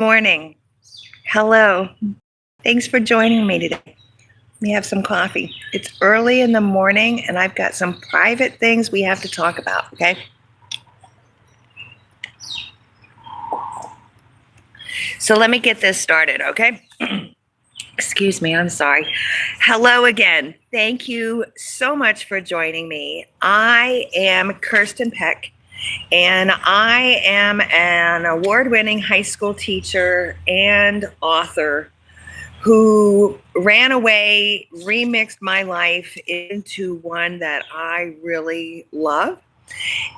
Morning. Hello. Thanks for joining me today. Let me have some coffee. It's early in the morning and I've got some private things we have to talk about, okay? So let me get this started, okay? Excuse me, I'm sorry. Hello again. Thank you so much for joining me. I am Kirsten Peck, and I am an award-winning high school teacher and author who ran away, remixed my life into one that I really love.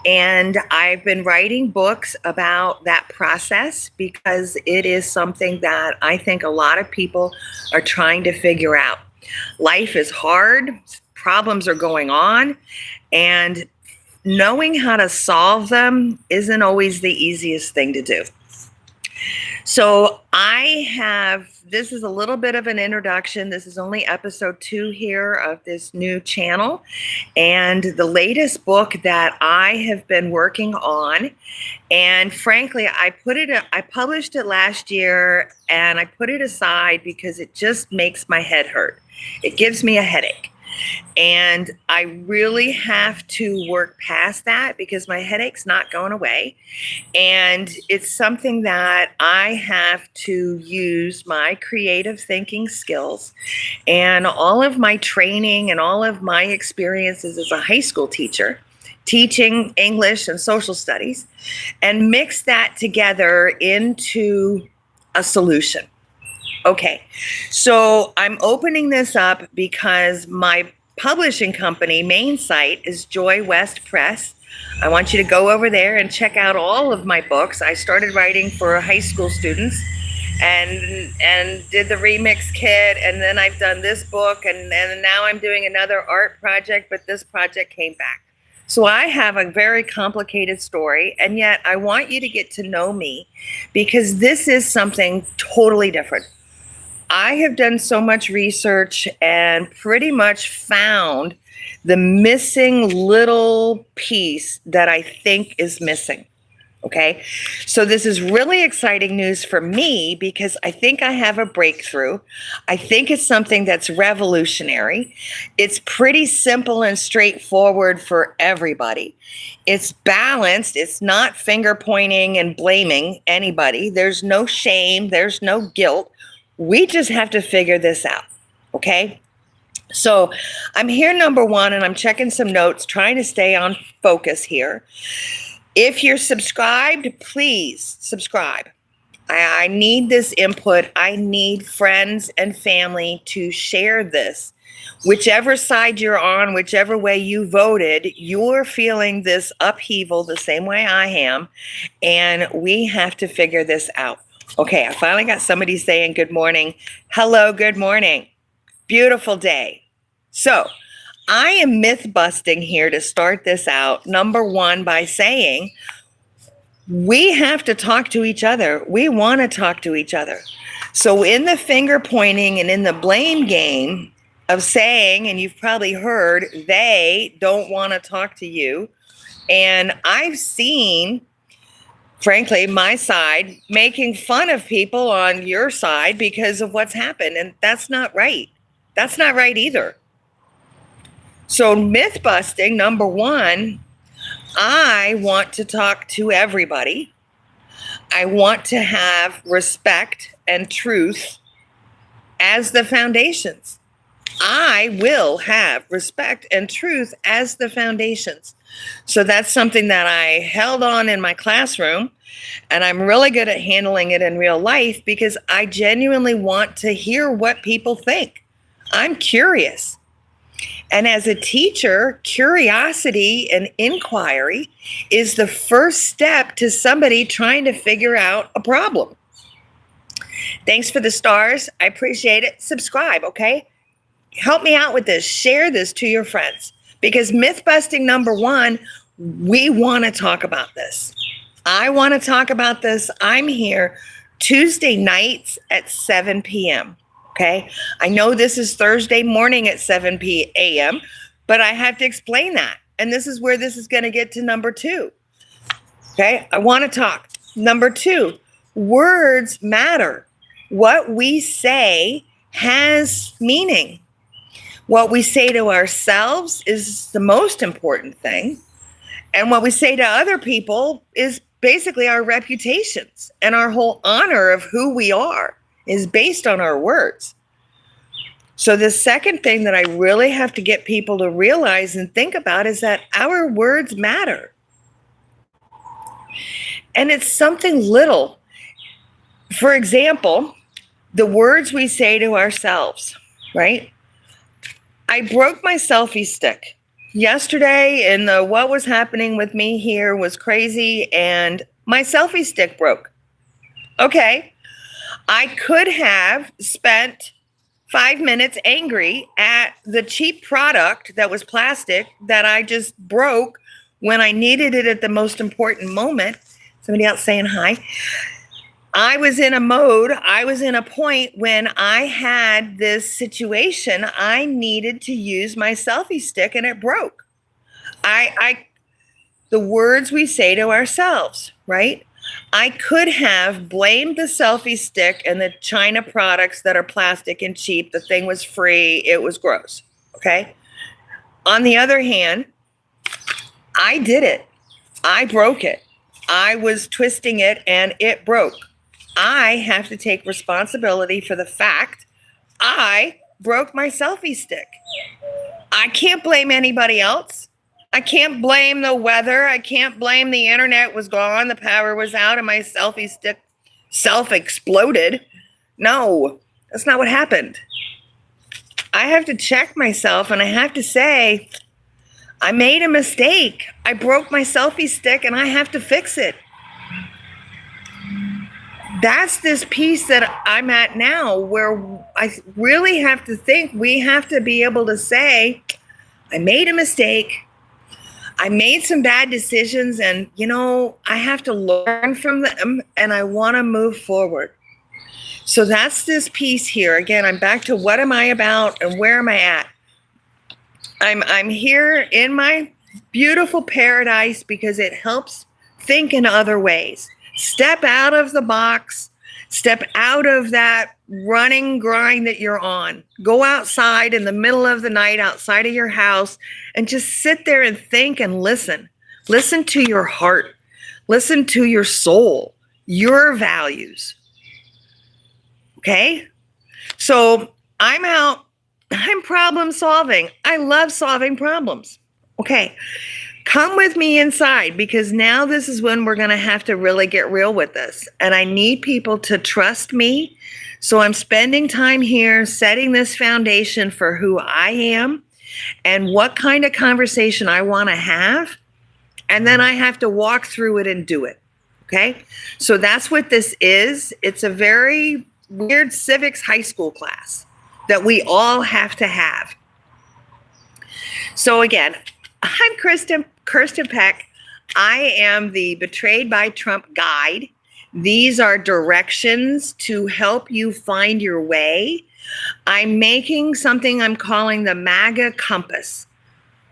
And I've been writing books about that process because it is something that I think a lot of people are trying to figure out. Life is hard, problems are going on, and knowing how to solve them isn't always the easiest thing to do. So this is a little bit of an introduction. This is only episode 2 here of this new channel. And the latest book that I have been working on, and frankly, I published it last year and I put it aside because it just makes my head hurt. It gives me a headache. And I really have to work past that because my headache's not going away. And it's something that I have to use my creative thinking skills and all of my training and all of my experiences as a high school teacher, teaching English and social studies, and mix that together into a solution. Okay, so I'm opening this up because my publishing company main site is Joy West Press. I want you to go over there and check out all of my books. I started writing for high school students and did the remix kit, and then I've done this book, and now I'm doing another art project, but this project came back. So I have a very complicated story, and yet I want you to get to know me because this is something totally different. I have done so much research and pretty much found the missing little piece that I think is missing. Okay, so this is really exciting news for me because I think I have a breakthrough. I think it's something that's revolutionary. It's pretty simple and straightforward for everybody. It's balanced. It's not finger pointing and blaming anybody. There's no shame. There's no guilt. We just have to figure this out, okay? So I'm here, number one, and I'm checking some notes, trying to stay on focus here. If you're subscribed, please subscribe. I need this input. I need friends and family to share this. Whichever side you're on, whichever way you voted, you're feeling this upheaval the same way I am, and we have to figure this out. Okay, I finally got somebody saying good morning. Hello, good morning. Beautiful day. So I am myth busting here to start this out. Number one, by saying we have to talk to each other. We want to talk to each other. So in the finger pointing and in the blame game of saying, and you've probably heard, they don't want to talk to you. And I've seen, frankly, my side making fun of people on your side because of what's happened. And that's not right. That's not right either. So myth busting, number one, I want to talk to everybody. I want to have respect and truth as the foundations. I will have respect and truth as the foundations. So that's something that I held on in my classroom, and I'm really good at handling it in real life because I genuinely want to hear what people think. I'm curious. And as a teacher, curiosity and inquiry is the first step to somebody trying to figure out a problem. Thanks for the stars. I appreciate it. Subscribe, okay? Help me out with this. Share this to your friends because myth busting number one, we want to talk about this. I want to talk about this. I'm here Tuesday nights at 7 p.m. Okay. I know this is Thursday morning at 7 p.m., but I have to explain that. And this is where this is going to get to number two. Okay. I want to talk. Number two, Words matter. What we say has meaning. What we say to ourselves is the most important thing. And what we say to other people is basically our reputations, and our whole honor of who we are is based on our words. So the second thing that I really have to get people to realize and think about is that our words matter. And it's something little. For example, the words we say to ourselves, right? I broke my selfie stick yesterday, and what was happening with me here was crazy, and my selfie stick broke. Okay. I could have spent 5 minutes angry at the cheap product that was plastic that I just broke when I needed it at the most important moment. Somebody else saying hi. I was in a point when I had this situation. I needed to use my selfie stick and it broke. The words we say to ourselves, right? I could have blamed the selfie stick and the China products that are plastic and cheap. The thing was free. It was gross. Okay. On the other hand, I did it. I broke it. I was twisting it and it broke. I have to take responsibility for the fact I broke my selfie stick. I can't blame anybody else. I can't blame the weather. I can't blame the internet was gone, the power was out, and my selfie stick self-exploded. No, that's not what happened. I have to check myself, and I have to say, I made a mistake. I broke my selfie stick, and I have to fix it. That's this piece that I'm at now, where I really have to think. We have to be able to say, I made a mistake. I made some bad decisions, and, I have to learn from them, and I want to move forward. So that's this piece here. Again, I'm back to what am I about and where am I at? I'm here in my beautiful paradise because it helps think in other ways. Step out of the box. Step out of that running grind that you're on. Go outside in the middle of the night, outside of your house, and just sit there and think and listen. Listen to your heart. Listen to your soul, your values. Okay? So I'm out. I'm problem solving. I love solving problems. Okay. Come with me inside, because now this is when we're going to have to really get real with this. And I need people to trust me. So I'm spending time here setting this foundation for who I am and what kind of conversation I want to have. And then I have to walk through it and do it. Okay. So that's what this is. It's a very weird civics high school class that we all have to have. So again, I'm Kirsten Peck. I am the Betrayed by Trump guide. These are directions to help you find your way. I'm making something I'm calling the MAGA compass,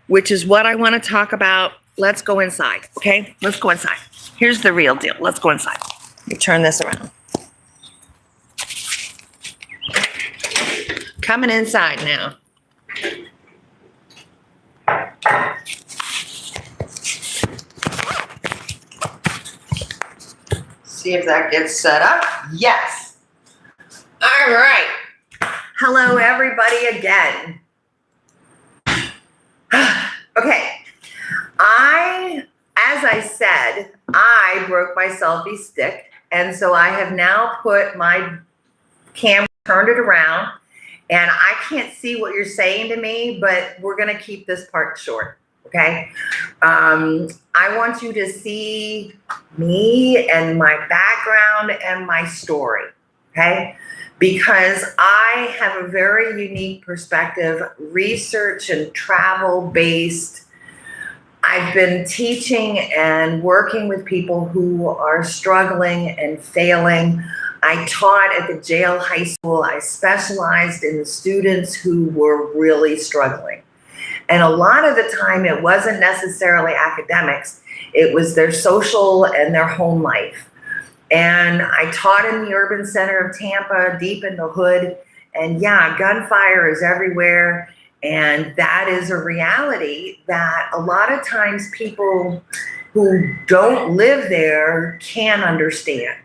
which is what I want to talk about. Let's go inside, okay? Let's go inside. Here's the real deal. Let's go inside. Let me turn this around. Coming inside now. See if that gets set up. Yes. All right. Hello, everybody, again. Okay. As I said, I broke my selfie stick. And so I have now put my camera, turned it around. And I can't see what you're saying to me, but we're going to keep this part short. Okay. I want you to see me and my background and my story. Okay. Because I have a very unique perspective, research and travel based. I've been teaching and working with people who are struggling and failing. I taught at the jail high school. I specialized in the students who were really struggling. And a lot of the time, it wasn't necessarily academics. It was their social and their home life. And I taught in the urban center of Tampa, deep in the hood. And yeah, gunfire is everywhere. And that is a reality that a lot of times people who don't live there can understand.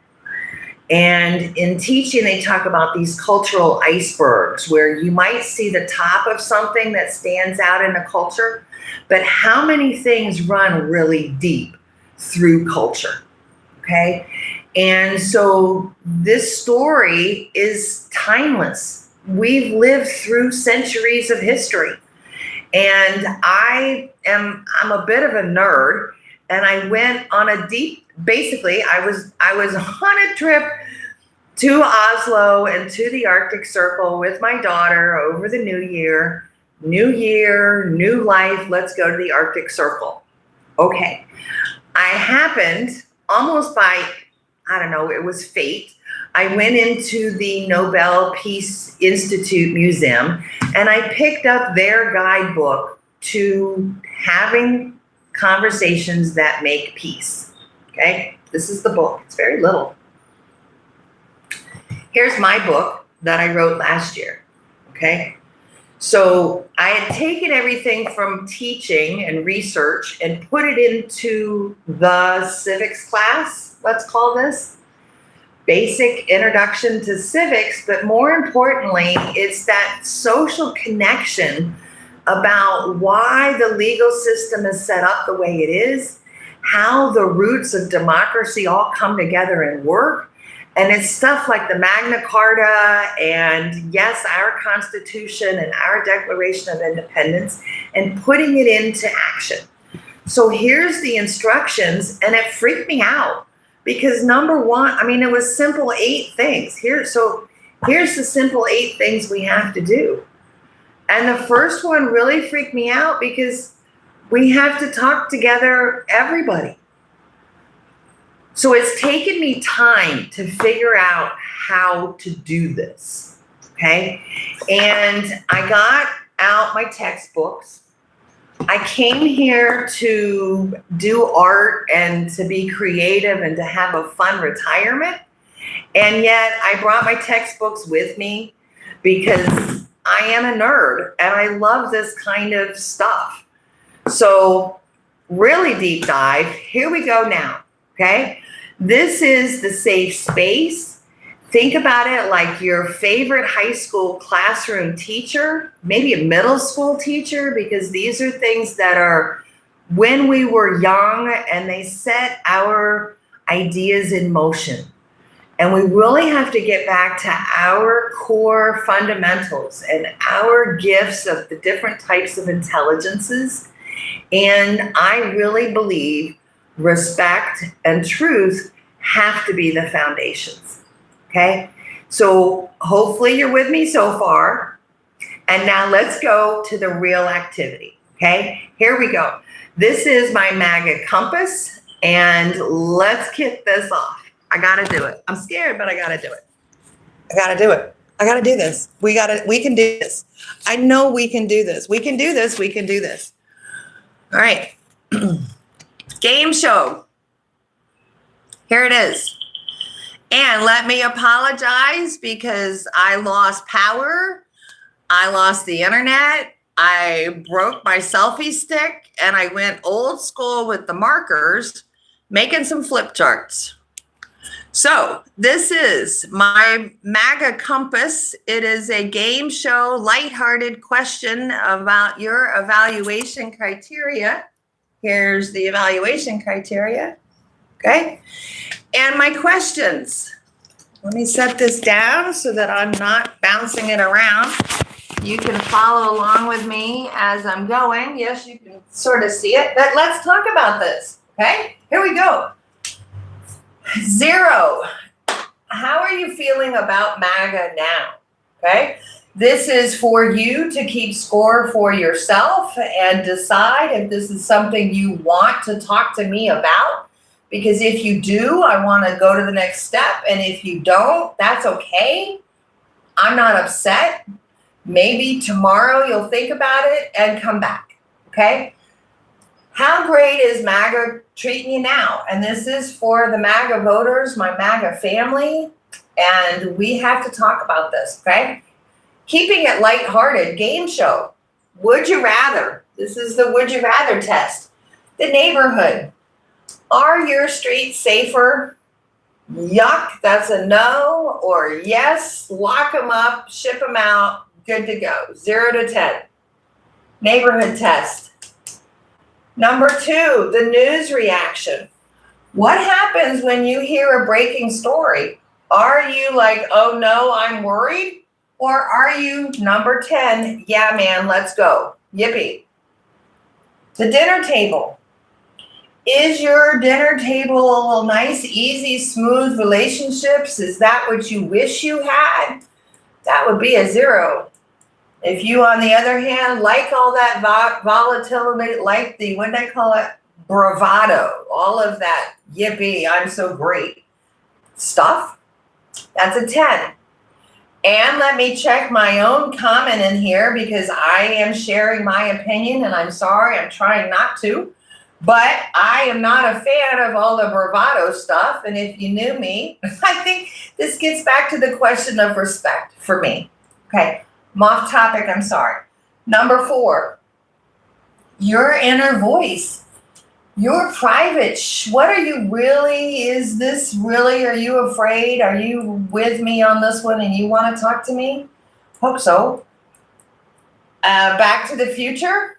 And in teaching, they talk about these cultural icebergs where you might see the top of something that stands out in a culture, but how many things run really deep through culture, okay? And so this story is timeless. We've lived through centuries of history. And I'm a bit of a nerd, and I went on a basically I was on a trip to Oslo and to the Arctic Circle with my daughter over the new year, new life, let's go to the Arctic Circle. Okay. I happened almost by, I don't know, it was fate. I went into the Nobel Peace Institute Museum and I picked up their guidebook to having conversations that make peace. Okay, this is the book. It's very little. Here's my book that I wrote last year. Okay, so I had taken everything from teaching and research and put it into the civics class, let's call this. Basic introduction to civics, but more importantly, it's that social connection about why the legal system is set up the way it is, how the roots of democracy all come together and work. And it's stuff like the Magna Carta and, yes, our Constitution and our Declaration of Independence, and putting it into action. So here's the instructions, and it freaked me out because number one, I mean, it was simple 8 things. Here's the simple 8 things we have to do. And the first one really freaked me out because we have to talk together, everybody. So it's taken me time to figure out how to do this, okay? And I got out my textbooks. I came here to do art and to be creative and to have a fun retirement. And yet I brought my textbooks with me because I am a nerd and I love this kind of stuff. So really deep dive. Here we go now, okay? This is the safe space. Think about it like your favorite high school classroom teacher, maybe a middle school teacher, because these are things that are when we were young and they set our ideas in motion. And we really have to get back to our core fundamentals and our gifts of the different types of intelligences. And I really believe respect and truth have to be the foundations. Okay? So hopefully you're with me so far. And now let's go to the real activity. Okay? Here we go. This is my MAGA compass, and let's kick this off. I got to do it. I'm scared, but I got to do it. I got to do it. I got to do this. We can do this. I know we can do this. We can do this. We can do this. All right. Game show. Here it is. And let me apologize because I lost power. I lost the internet. I broke my selfie stick and I went old school with the markers, making some flip charts. So this is my MAGA compass. It is a game show, lighthearted question about your evaluation criteria. Here's the evaluation criteria. Okay. And my questions. Let me set this down so that I'm not bouncing it around. You can follow along with me as I'm going. Yes, you can sort of see it, but let's talk about this. Okay. Here we go. 0. How are you feeling about MAGA now? Okay. This is for you to keep score for yourself and decide if this is something you want to talk to me about. Because if you do, I want to go to the next step. And if you don't, that's okay. I'm not upset. Maybe tomorrow you'll think about it and come back. Okay. How great is MAGA treating you now? And this is for the MAGA voters, my MAGA family, and we have to talk about this, okay? Keeping it lighthearted, game show. Would you rather? This is the would you rather test. The neighborhood. Are your streets safer? Yuck, that's a no. Or yes, lock them up, ship them out, good to go. 0 to 10. Neighborhood test. Number 2, the news reaction. What happens when you hear a breaking story? Are you like, oh no, I'm worried? Or are you number 10, yeah, man, let's go. Yippee. The dinner table. Is your dinner table nice, easy, smooth relationships? Is that what you wish you had? That would be a 0. If you, on the other hand, like all that volatility, like the, what do they call it? Bravado, all of that, yippee, I'm so great stuff, that's a 10. And let me check my own comment in here because I am sharing my opinion and I'm sorry, I'm trying not to, but I am not a fan of all the bravado stuff. And if you knew me, I think this gets back to the question of respect for me. Okay, I'm off topic, I'm sorry. Number 4, your inner voice. Your private, what are you really, is this really, are you afraid? Are you with me on this one and you want to talk to me? Hope so. Back to the Future.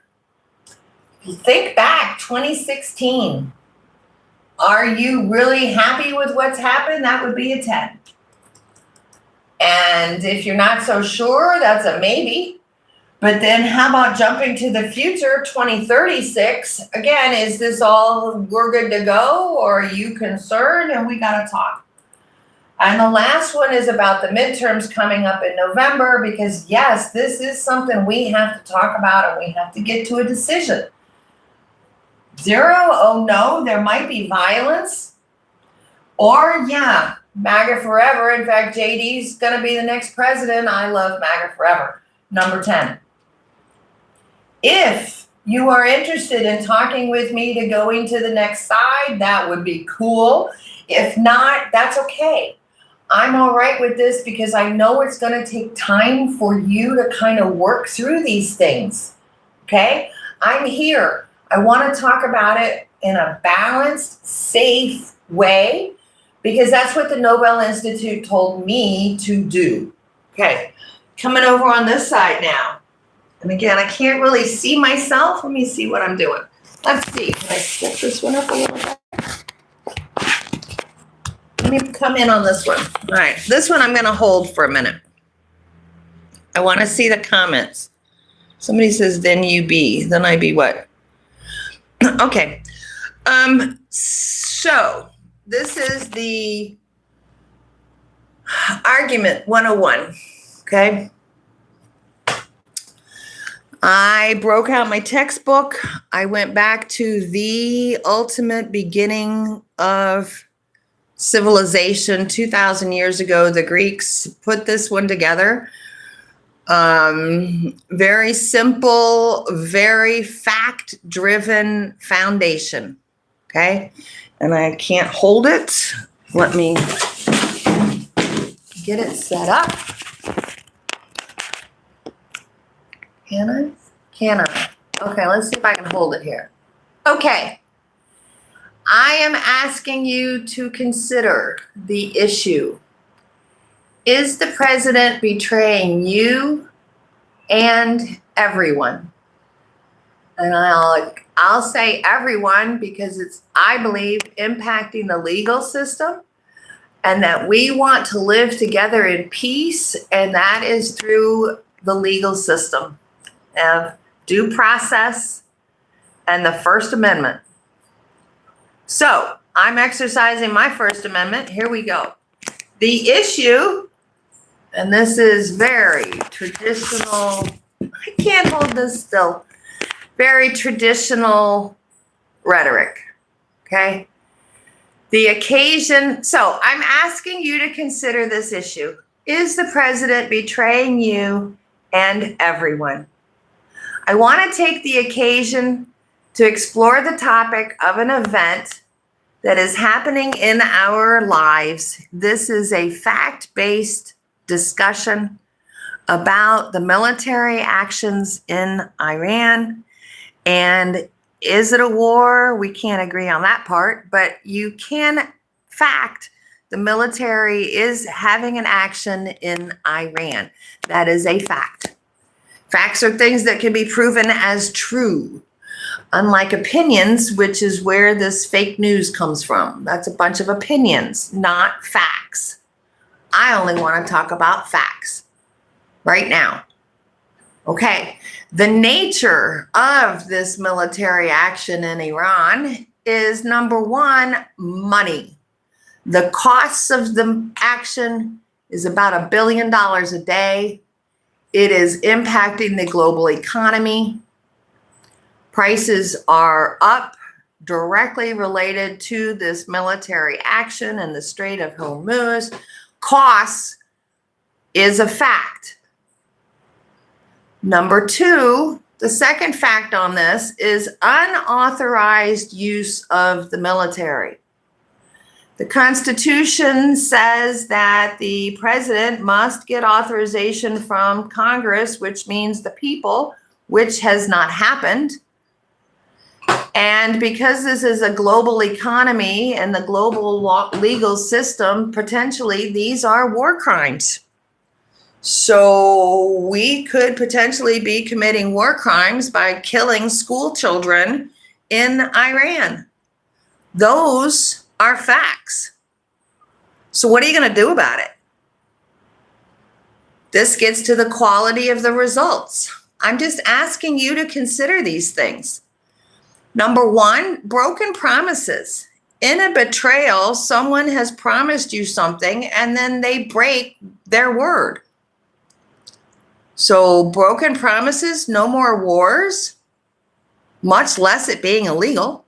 Think back, 2016. Are you really happy with what's happened? That would be a 10. And if you're not so sure, that's a maybe. But then how about jumping to the future, 2036? Again, is this all, we're good to go, or are you concerned? And we got to talk. And the last one is about the midterms coming up in November, because yes, this is something we have to talk about and we have to get to a decision. 0, oh no, there might be violence. Or yeah, MAGA forever. In fact, JD's going to be the next president. I love MAGA forever. Number 10. If you are interested in talking with me to going to the next side, that would be cool. If not, that's okay. I'm all right with this because I know it's going to take time for you to kind of work through these things. Okay? I'm here. I want to talk about it in a balanced, safe way because that's what the Nobel Institute told me to do. Okay. Coming over on this side now. And again, I can't really see myself. Let me see what I'm doing. Let's see. Can I skip this one up a little bit? Let me come in on this one. All right. This one I'm going to hold for a minute. I want to see the comments. Somebody says, then you be. Then I be what? Okay. So this is the argument 101. Okay. I broke out my textbook. I went back to the ultimate beginning of civilization 2,000 years ago. The Greeks put this one together. Very simple, very fact-driven foundation. Okay. And I can't hold it. Let me get it set up. Can I? Can I? Okay, let's see if I can hold it here. Okay. I am asking you to consider the issue. Is the president betraying you and everyone? And I'll say everyone because it's, I believe, impacting the legal system and that we want to live together in peace, and that is through the legal system of due process and the First Amendment. So I'm exercising my First Amendment. Here we go. The issue, and this is very traditional, I can't hold this still, very traditional rhetoric, okay? The occasion, so I'm asking you to consider this issue. Is the president betraying you and everyone? I want to take the occasion to explore the topic of an event that is happening in our lives. This is a fact-based discussion about the military actions in Iran. And is it a war? We can't agree on that part, but you can fact the military is having an action in Iran. That is a fact. Facts are things that can be proven as true, unlike opinions, which is where this fake news comes from. That's a bunch of opinions, not facts. I only want to talk about facts right now. Okay, the nature of this military action in Iran is, number one, money. The costs of the action is about $1 billion a day. It is impacting the global economy. Prices are up, directly related to this military action in the Strait of Hormuz. Costs is a fact. Number two, the second fact on this is unauthorized use of the military. The Constitution says that the president must get authorization from Congress, which means the people, which has not happened. And because this is a global economy and the global legal system, potentially these are war crimes. So we could potentially be committing war crimes by killing school children in Iran. Those are facts. So what are you going to do about it? This gets to the quality of the results. I'm just asking you to consider these things. Number one, broken promises. In a betrayal, someone has promised you something and then they break their word. So broken promises, no more wars, much less it being illegal.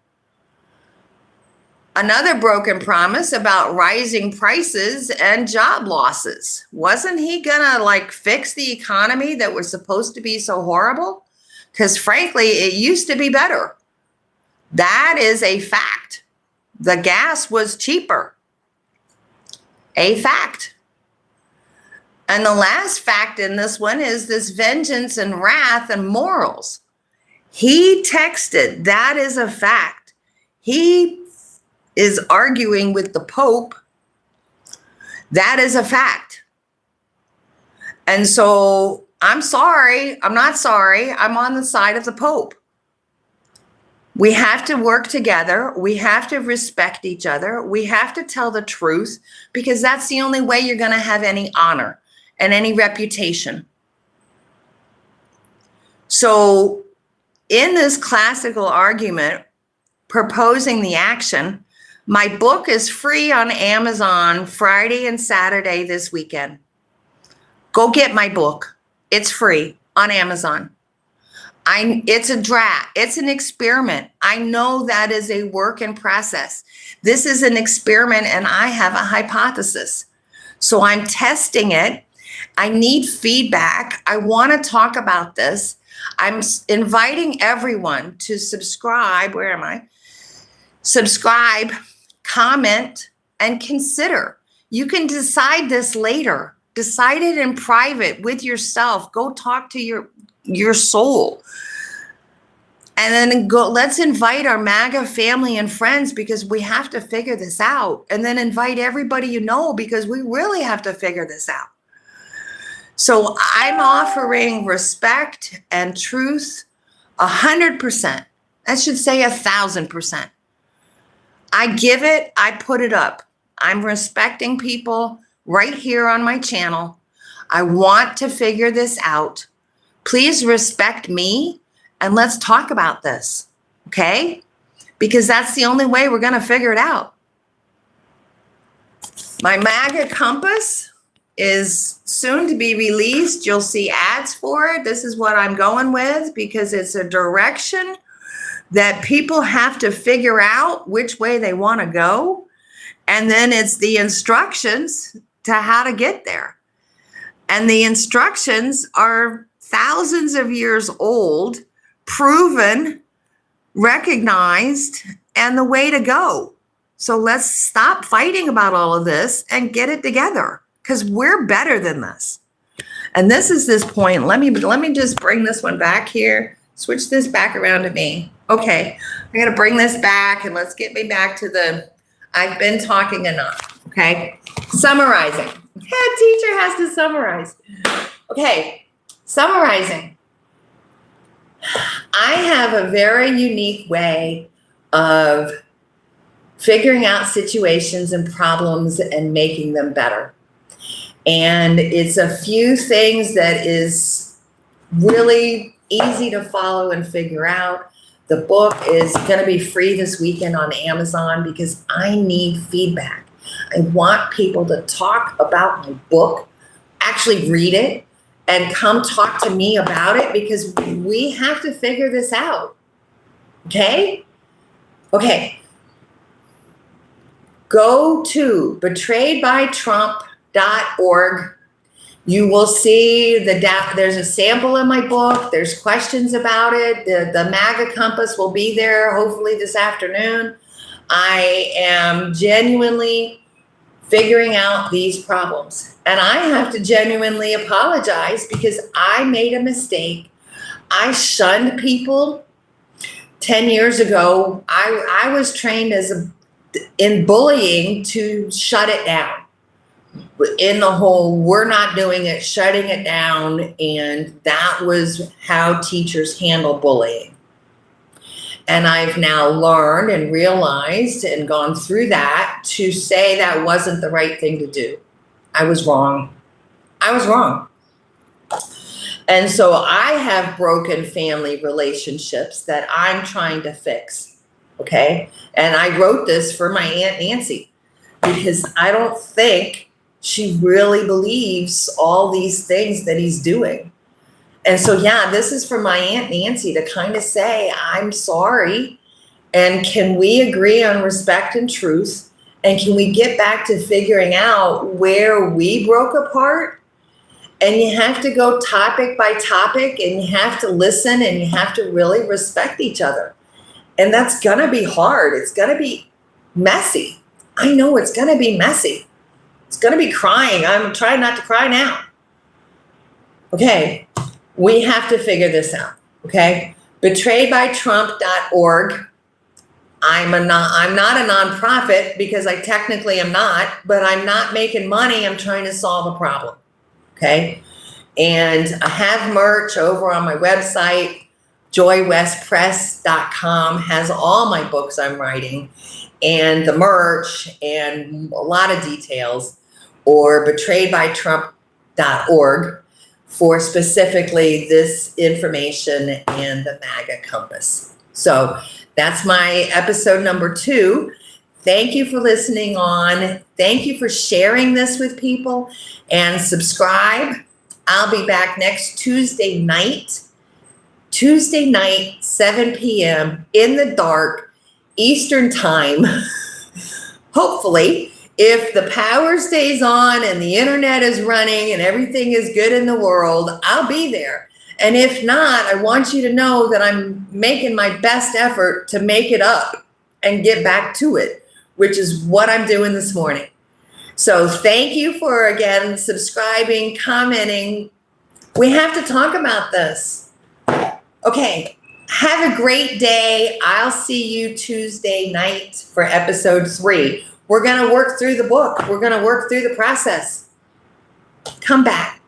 Another broken promise about rising prices and job losses. Wasn't he gonna fix the economy that was supposed to be so horrible? Because frankly, it used to be better. That is a fact. The gas was cheaper. A fact. And the last fact in this one is this vengeance and wrath and morals. He texted, that is a fact. He is arguing with the Pope. That is a fact. And so I'm sorry, I'm not sorry, I'm on the side of the Pope. We have to work together. We have to respect each other. We have to tell the truth because that's the only way you're going to have any honor and any reputation. So in this classical argument, proposing the action, my book is free on Amazon Friday and Saturday this weekend. Go get my book. It's free on Amazon. It's a draft. It's an experiment. I know that is a work in process. This is an experiment and I have a hypothesis. So I'm testing it. I need feedback. I want to talk about this. I'm inviting everyone to subscribe. Where am I? Subscribe, comment, and consider. You can decide this later. Decide it in private with yourself. Go talk to your soul. And then let's invite our MAGA family and friends because we have to figure this out. And then invite everybody you know because we really have to figure this out. So I'm offering respect and truth 100%. I should say 1,000%. I give it, I put it up. I'm respecting people right here on my channel. I want to figure this out. Please respect me and let's talk about this, okay? Because that's the only way we're gonna figure it out. My MAGA compass is soon to be released. You'll see ads for it. This is what I'm going with because it's a direction that people have to figure out which way they want to go. And then it's the instructions to how to get there. And the instructions are thousands of years old, proven recognized and the way to go. So let's stop fighting about all of this and get it together, because we're better than this. And this is this point. Let me just bring this one back here. Switch this back around to me. Okay, I got to bring this back, and let's get me back to I've been talking enough. Okay, summarizing. Yeah, teacher has to summarize. Okay, summarizing. I have a very unique way of figuring out situations and problems and making them better. And it's a few things that is really easy to follow and figure out. The book is going to be free this weekend on Amazon because I need feedback. I want people to talk about my book, actually read it, and come talk to me about it, because we have to figure this out. Okay? Okay. Go to betrayedbytrump.org. You will see there's a sample in my book. There's questions about it. The MAGA compass will be there hopefully this afternoon. I am genuinely figuring out these problems. And I have to genuinely apologize because I made a mistake. I shunned people 10 years ago. I was trained in bullying to shut it down. In the whole, we're not doing it, shutting it down. And that was how teachers handle bullying. And I've now learned and realized and gone through that to say that wasn't the right thing to do. I was wrong. I was wrong. And so I have broken family relationships that I'm trying to fix. Okay. And I wrote this for my Aunt Nancy because I don't think she really believes all these things that he's doing. And so, yeah, this is for my Aunt Nancy to kind of say, I'm sorry. And can we agree on respect and truth? And can we get back to figuring out where we broke apart? And you have to go topic by topic, and you have to listen, and you have to really respect each other. And that's going to be hard. It's going to be messy. I know it's going to be messy. It's going to be crying. I'm trying not to cry now. Okay. We have to figure this out, okay? Betrayedbytrump.org. I'm not a nonprofit because I technically am not, but I'm not making money. I'm trying to solve a problem, okay? And I have merch over on my website. joywestpress.com has all my books I'm writing and the merch and a lot of details, or betrayedbytrump.org. for specifically this information and the MAGA compass. So that's my episode number 2. Thank you for listening on. Thank you for sharing this with people, and subscribe. I'll be back next Tuesday night, 7 p.m. in the dark, Eastern time. Hopefully, if the power stays on and the internet is running and everything is good in the world, I'll be there. And if not, I want you to know that I'm making my best effort to make it up and get back to it, which is what I'm doing this morning. So thank you for, again, subscribing, commenting. We have to talk about this. Okay. Have a great day. I'll see you Tuesday night for episode 3. We're going to work through the book. We're going to work through the process. Come back.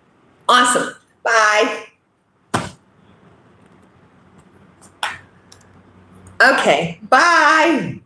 Awesome. Bye. Okay. Bye.